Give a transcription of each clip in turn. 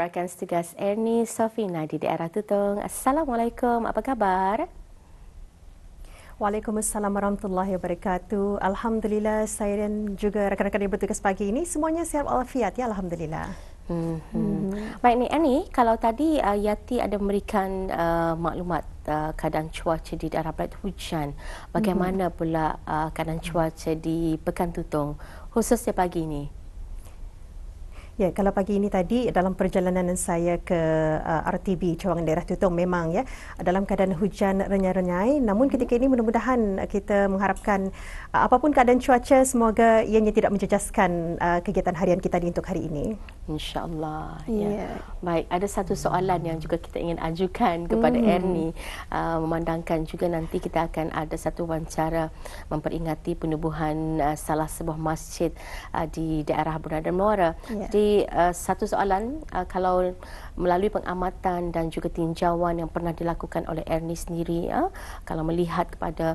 rakan setugas Ernie Sofina di daerah Tutong. Assalamualaikum, apa khabar? Waalaikumsalam warahmatullahi wabarakatuh. Alhamdulillah, saya dan juga rakan-rakan yang bertugas pagi ini semuanya sihat walafiat ya, alhamdulillah. Baik ni Ernie, kalau tadi Yati ada memberikan maklumat keadaan cuaca di daerah Belait hujan, bagaimana pula keadaan cuaca di Pekan Tutong khususnya pagi ini? Ya, kalau pagi ini tadi dalam perjalanan saya ke RTB Cawangan Daerah Tutong memang ya dalam keadaan hujan renyai-renyai, namun ketika ini mudah-mudahan kita mengharapkan apapun keadaan cuaca semoga ianya tidak menjejaskan kegiatan harian kita untuk hari ini. InsyaAllah. Ya. Baik, ada satu soalan yang juga kita ingin ajukan kepada Ernie, memandangkan juga nanti kita akan ada satu wawancara memperingati penubuhan salah sebuah masjid di daerah Bernardan Muara. Jadi satu soalan, kalau melalui pengamatan dan juga tinjauan yang pernah dilakukan oleh Ernie sendiri, kalau melihat kepada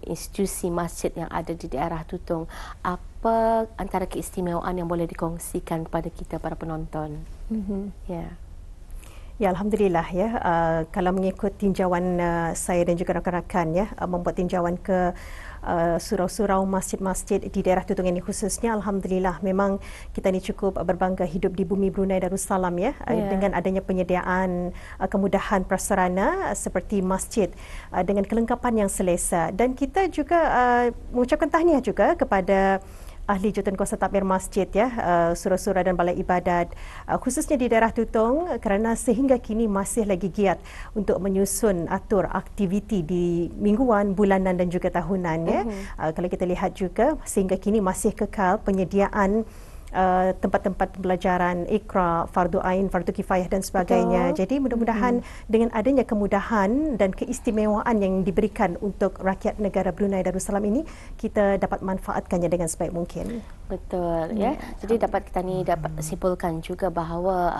institusi masjid yang ada di daerah Tutong, apa antara keistimewaan yang boleh dikongsikan kepada kita para penonton? Ya, alhamdulillah ya. Kalau mengikut tinjauan saya dan juga rakan-rakan ya, membuat tinjauan ke surau-surau masjid-masjid di daerah Tutong ini khususnya, alhamdulillah memang kita ni cukup berbangga hidup di bumi Brunei Darussalam ya, dengan adanya penyediaan kemudahan prasarana seperti masjid dengan kelengkapan yang selesa, dan kita juga mengucapkan tahniah juga kepada ahli Jurukuasa Tadbir Masjid ya, surau-surau dan balai ibadat khususnya di daerah Tutong, kerana sehingga kini masih lagi giat untuk menyusun atur aktiviti di mingguan, bulanan dan juga tahunan ya. Kalau kita lihat juga sehingga kini masih kekal penyediaan tempat-tempat pembelajaran Iqra, fardu ain, fardu kifayah dan sebagainya. Jadi mudah-mudahan dengan adanya kemudahan dan keistimewaan yang diberikan untuk rakyat negara Brunei Darussalam ini, kita dapat manfaatkannya dengan sebaik mungkin. Betul ya. Jadi dapat kita ni dapat simpulkan juga bahawa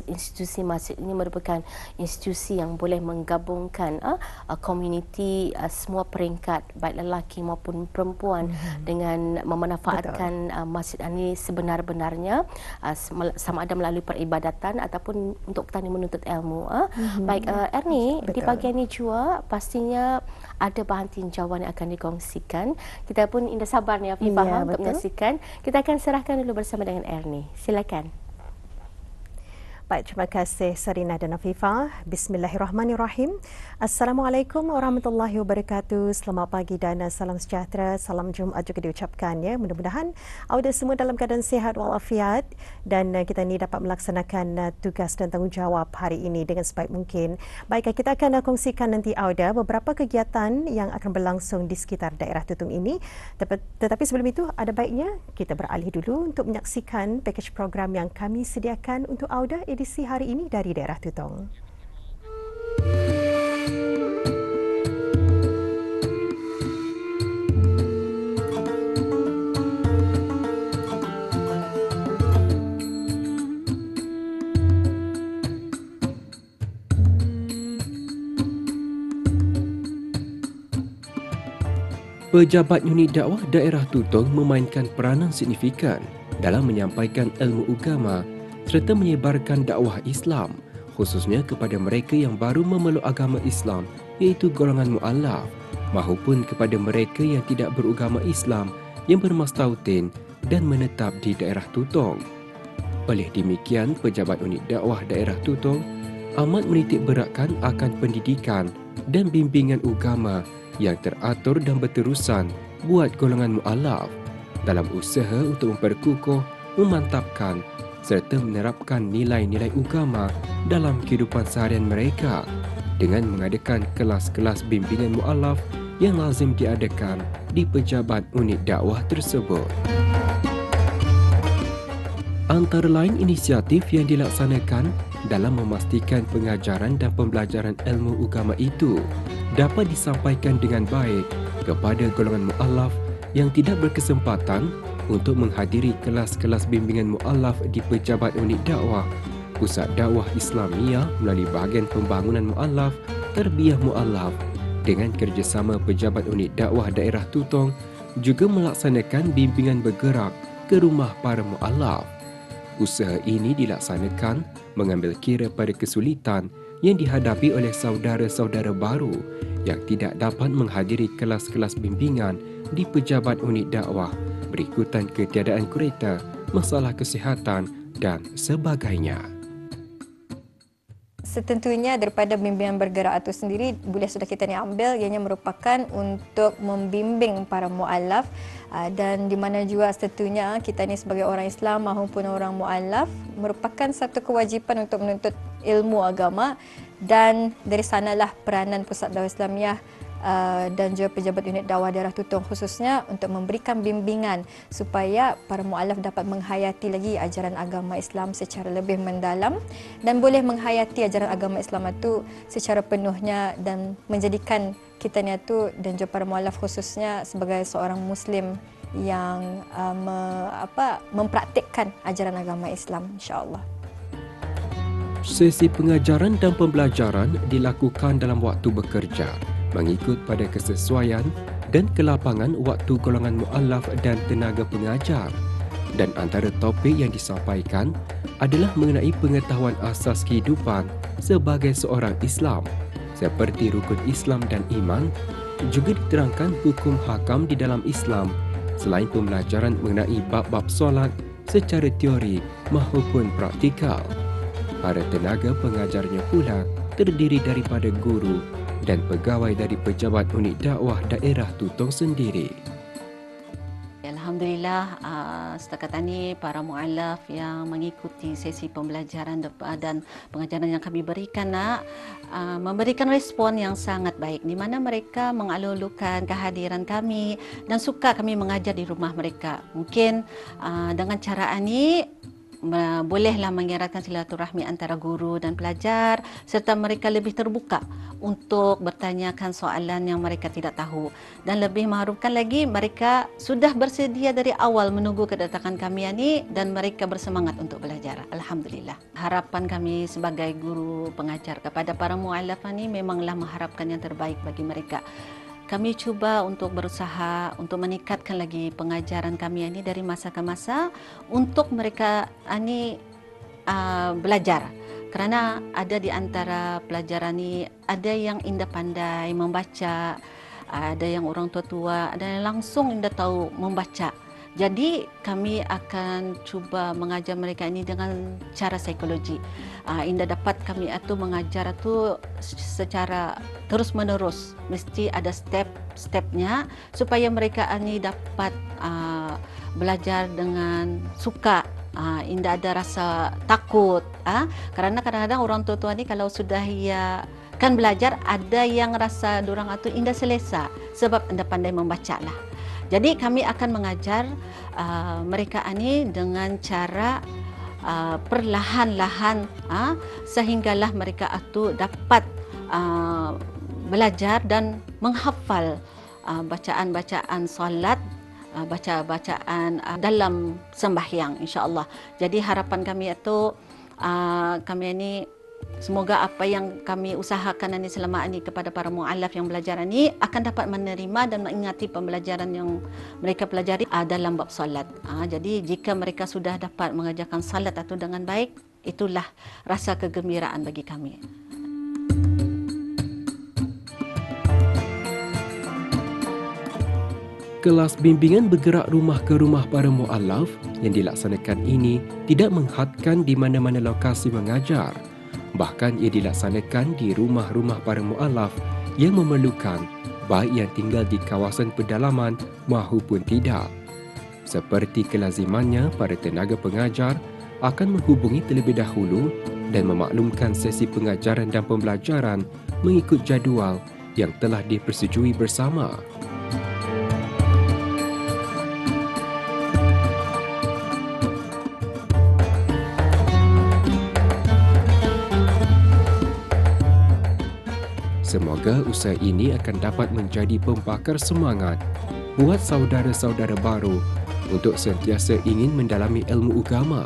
institusi masjid ini merupakan institusi yang boleh menggabungkan komuniti semua peringkat baik lelaki maupun perempuan dengan memanfaatkan masjid ini sebenar-benarnya, sama ada melalui peribadatan ataupun untuk kita ni menuntut ilmu. Baik Ernie, di pagi ini juga pastinya ada bahan tinjauan yang akan dikongsikan. Kita pun indah sabar ni Afifah untuk menyaksikan. Kita akan serahkan dulu bersama dengan Ernie. Silakan. Baik, terima kasih Sarina dan Afifah. Bismillahirrahmanirrahim. Assalamualaikum warahmatullahi wabarakatuh. Selamat pagi dan salam sejahtera. Salam Jumaat juga diucapkan ya. Mudah-mudahan anda semua dalam keadaan sihat walafiat dan kita ni dapat melaksanakan tugas dan tanggungjawab hari ini dengan sebaik mungkin. Baik, kita akan kongsikan nanti Auda beberapa kegiatan yang akan berlangsung di sekitar daerah Tutong ini. Tetapi sebelum itu ada baiknya kita beralih dulu untuk menyaksikan pakej program yang kami sediakan untuk Auda edisi hari ini dari daerah Tutong. Pejabat unit dakwah daerah Tutong memainkan peranan signifikan dalam menyampaikan ilmu agama serta menyebarkan dakwah Islam khususnya kepada mereka yang baru memeluk agama Islam iaitu golongan mu'allaf mahupun kepada mereka yang tidak beragama Islam yang bermastautin dan menetap di daerah Tutong. Oleh demikian, pejabat unit dakwah daerah Tutong amat menitik beratkan akan pendidikan dan bimbingan agama yang teratur dan berterusan buat golongan mu'allaf dalam usaha untuk memperkukuh, memantapkan serta menerapkan nilai-nilai agama dalam kehidupan seharian mereka dengan mengadakan kelas-kelas bimbingan mu'allaf yang lazim diadakan di pejabat unit dakwah tersebut. Antara lain inisiatif yang dilaksanakan dalam memastikan pengajaran dan pembelajaran ilmu agama itu dapat disampaikan dengan baik kepada golongan mu'allaf yang tidak berkesempatan untuk menghadiri kelas-kelas bimbingan mu'allaf di pejabat unit dakwah, Pusat Dakwah Islamiyah melalui bahagian pembangunan mu'allaf, Tarbiyah Mu'allaf dengan kerjasama pejabat unit dakwah daerah Tutong juga melaksanakan bimbingan bergerak ke rumah para mu'allaf. Usaha ini dilaksanakan mengambil kira pada kesulitan yang dihadapi oleh saudara-saudara baru yang tidak dapat menghadiri kelas-kelas bimbingan di pejabat unit dakwah berikutan ketiadaan kereta, masalah kesihatan dan sebagainya. Setentunya daripada bimbingan bergerak itu sendiri boleh sudah kita ni ambil, ianya merupakan untuk membimbing para mu'alaf, dan di mana juga setentunya kita ni sebagai orang Islam maupun orang mu'alaf merupakan satu kewajipan untuk menuntut ilmu agama, dan dari sanalah peranan Pusat Dakwah Islamiah dan juga pejabat unit dakwah daerah Tutong khususnya untuk memberikan bimbingan supaya para mu'alaf dapat menghayati lagi ajaran agama Islam secara lebih mendalam dan boleh menghayati ajaran agama Islam itu secara penuhnya dan menjadikan kita ni itu dan juga para mu'alaf khususnya sebagai seorang Muslim yang mempraktikkan ajaran agama Islam, insya-Allah. Sesi pengajaran dan pembelajaran dilakukan dalam waktu bekerja mengikut pada kesesuaian dan kelapangan waktu golongan mu'alaf dan tenaga pengajar. Dan antara topik yang disampaikan adalah mengenai pengetahuan asas kehidupan sebagai seorang Islam, seperti rukun Islam dan iman. Juga diterangkan hukum hakam di dalam Islam, selain pembelajaran mengenai bab-bab solat secara teori maupun praktikal. Para tenaga pengajarnya pula terdiri daripada guru dan pegawai dari pejabat unit dakwah daerah Tutong sendiri. Alhamdulillah, setakat ini para mu'alaf yang mengikuti sesi pembelajaran dan pengajaran yang kami berikan memberikan respon yang sangat baik, di mana mereka mengalulukan kehadiran kami dan suka kami mengajar di rumah mereka. Mungkin dengan cara ini bolehlah mengeratkan silaturahmi antara guru dan pelajar serta mereka lebih terbuka untuk bertanyakan soalan yang mereka tidak tahu, dan lebih mengharumkan lagi mereka sudah bersedia dari awal menunggu kedatangan kami ini dan mereka bersemangat untuk belajar. Alhamdulillah. Harapan kami sebagai guru pengajar kepada para mu'alaf ini memanglah mengharapkan yang terbaik bagi mereka. Kami cuba untuk berusaha untuk meningkatkan lagi pengajaran kami ini dari masa ke masa untuk mereka ini belajar. Kerana ada di antara pelajaran ini ada yang indah pandai membaca, ada yang orang tua-tua, ada yang langsung indah tahu membaca. Jadi kami akan cuba mengajar mereka ini dengan cara psikologi. Indah dapat kami itu mengajar itu secara terus-menerus. Mesti ada step-stepnya supaya mereka ini dapat belajar dengan suka. Indah ada rasa takut. Kerana kadang-kadang orang tua-tua ni kalau sudah ia kan belajar, ada yang rasa dorang itu indah selesa sebab indah pandai membaca lah. Jadi kami akan mengajar mereka ini dengan cara perlahan-lahan sehinggalah mereka itu dapat belajar dan menghafal bacaan-bacaan solat, bacaan dalam sembahyang, insya-Allah. Jadi harapan kami itu kami ini semoga apa yang kami usahakan ini selama ini kepada para mu'alaf yang belajar ini akan dapat menerima dan mengingati pembelajaran yang mereka pelajari dalam bab salat. Jadi jika mereka sudah dapat mengajarkan salat itu dengan baik, itulah rasa kegembiraan bagi kami. Kelas bimbingan bergerak rumah ke rumah para mu'alaf yang dilaksanakan ini tidak menghadkan di mana-mana lokasi mengajar. Bahkan ia dilaksanakan di rumah-rumah para mu'alaf yang memerlukan, baik yang tinggal di kawasan pedalaman maupun tidak. Seperti kelazimannya, para tenaga pengajar akan menghubungi terlebih dahulu dan memaklumkan sesi pengajaran dan pembelajaran mengikut jadual yang telah dipersetujui bersama. Semoga usaha ini akan dapat menjadi pembakar semangat buat saudara-saudara baru untuk sentiasa ingin mendalami ilmu agama,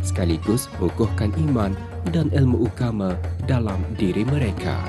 sekaligus mengukuhkan iman dan ilmu agama dalam diri mereka.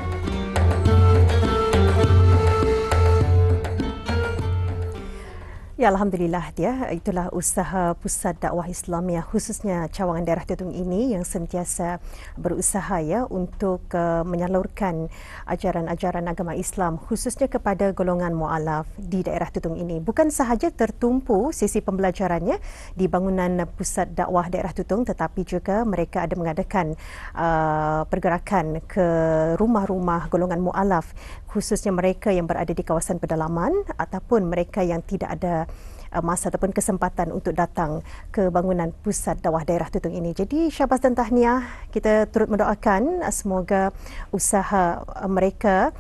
Ya, Alhamdulillah dia. Itulah usaha Pusat Dakwah Islamiah khususnya cawangan daerah Tutong ini yang sentiasa berusaha ya untuk menyalurkan ajaran-ajaran agama Islam khususnya kepada golongan mualaf di daerah Tutong ini. Bukan sahaja tertumpu sisi pembelajarannya di bangunan Pusat Dakwah Daerah Tutong, tetapi juga mereka ada mengadakan pergerakan ke rumah-rumah golongan mualaf khususnya mereka yang berada di kawasan pedalaman ataupun mereka yang tidak ada masa ataupun kesempatan untuk datang ke bangunan Pusat Dakwah Daerah Tutong ini. Jadi syabas dan tahniah, kita turut mendoakan semoga usaha mereka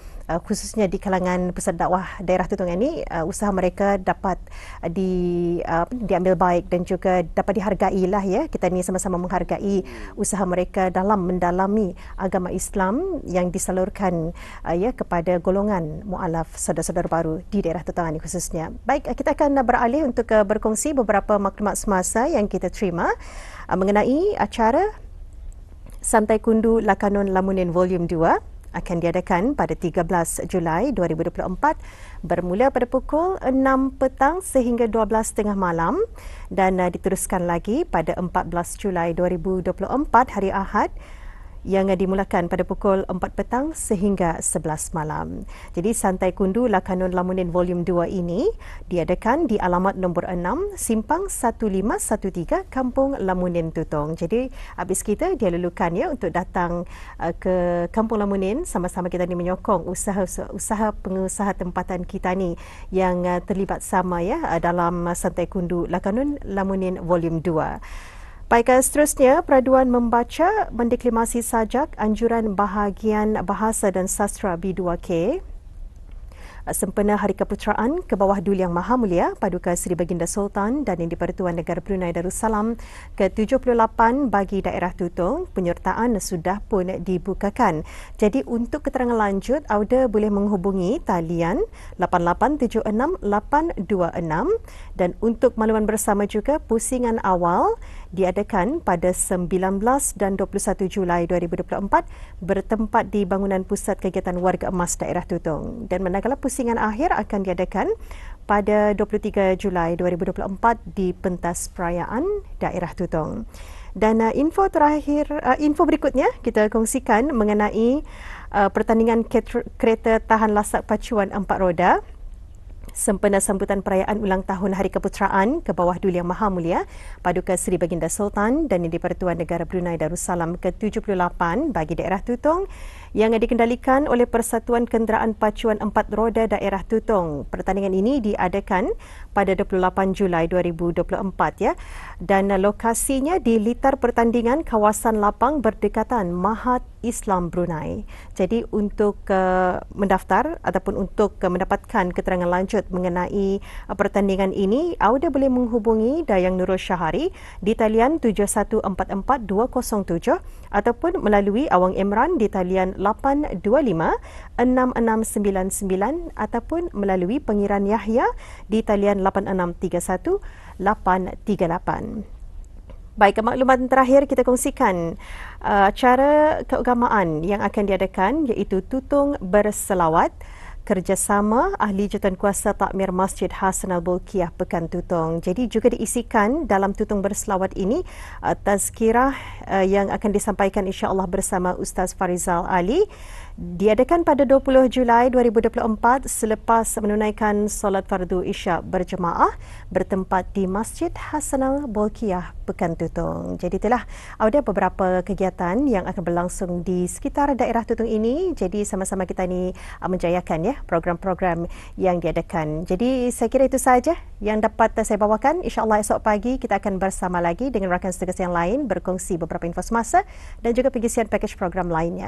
khususnya di kalangan Pusat Dakwah Daerah Tutong ini usaha mereka dapat diambil baik dan juga dapat dihargai lah ya. Kita ni sama-sama menghargai usaha mereka dalam mendalami agama Islam yang disalurkan ya kepada golongan mualaf saudara-saudara baru di daerah Tutong ini khususnya. Baik, kita akan beralih untuk berkongsi beberapa maklumat semasa yang kita terima mengenai acara Santai Kundu Lakanun Lamunin Volume 2 akan diadakan pada 13 Julai 2024 bermula pada pukul 6 petang sehingga 12.30 malam dan diteruskan lagi pada 14 Julai 2024 hari Ahad yang dimulakan pada pukul 4 petang sehingga 11 malam. Jadi Santai Kundu Lakanun Lamunin Volume 2 ini diadakan di alamat nombor 6 Simpang 1513 Kampung Lamunin Tutong. Jadi habis kita dia lulukan ya untuk datang ke Kampung Lamunin, sama-sama kita ni menyokong usaha pengusaha tempatan kita ni yang terlibat sama ya dalam Santai Kundu Lakanun Lamunin Volume 2. Baik, seterusnya, peraduan membaca mendeklimasi sajak anjuran bahagian bahasa dan sastra B2K sempena Hari Keputeraan ke bawah Duli Yang Maha Mulia Paduka Seri Baginda Sultan dan Yang di-Pertuan Negara Brunei Darussalam ke-78 bagi daerah Tutong. Penyertaan sudah pun dibukakan. Jadi untuk keterangan lanjut, anda boleh menghubungi talian 8876-826 dan untuk makluman bersama juga pusingan awal diadakan pada 19 dan 21 Julai 2024 bertempat di bangunan Pusat Kegiatan Warga Emas Daerah Tutong dan manakala pusingan akhir akan diadakan pada 23 Julai 2024 di pentas perayaan Daerah Tutong. Dan info berikutnya kita kongsikan mengenai pertandingan kereta tahan lasak pacuan 4 roda sempena sambutan perayaan ulang tahun Hari Keputeraan ke bawah Duli Yang Maha Mulia Paduka Seri Baginda Sultan dan Yang di-Pertuan Negara Brunei Darussalam ke-78 bagi daerah Tutong yang dikendalikan oleh Persatuan Kenderaan Pacuan 4 Roda Daerah Tutong. Pertandingan ini diadakan pada 28 Julai 2024 ya dan lokasinya di litar pertandingan kawasan lapang berdekatan Mahat Islam Brunei. Jadi untuk mendaftar ataupun untuk mendapatkan keterangan lanjut mengenai pertandingan ini, anda boleh menghubungi Dayang Nurul Syahari di talian 7144-207 ataupun melalui Awang Imran di talian 825-6699 ataupun melalui Pengiran Yahya di talian 8631-838. Baik, maklumat terakhir kita kongsikan acara keagamaan yang akan diadakan iaitu Tutong Berselawat kerjasama Ahli Jawatankuasa Takmir Masjid Hasanal Bolkiah Pekan Tutong. Jadi juga diisikan dalam Tutong Berselawat ini tazkirah yang akan disampaikan insya-Allah bersama Ustaz Farizal Ali. Diadakan pada 20 Julai 2024 selepas menunaikan solat fardu Isyak berjemaah bertempat di Masjid Hasanal Bolkiah Pekan Tutong. Jadi itulah ada beberapa kegiatan yang akan berlangsung di sekitar daerah Tutong ini. Jadi sama-sama kita ni menjayakan ya program-program yang diadakan. Jadi saya kira itu sahaja yang dapat saya bawakan. InsyaAllah esok pagi kita akan bersama lagi dengan rakan setugas yang lain berkongsi beberapa info semasa dan juga pengisian pakej program lainnya.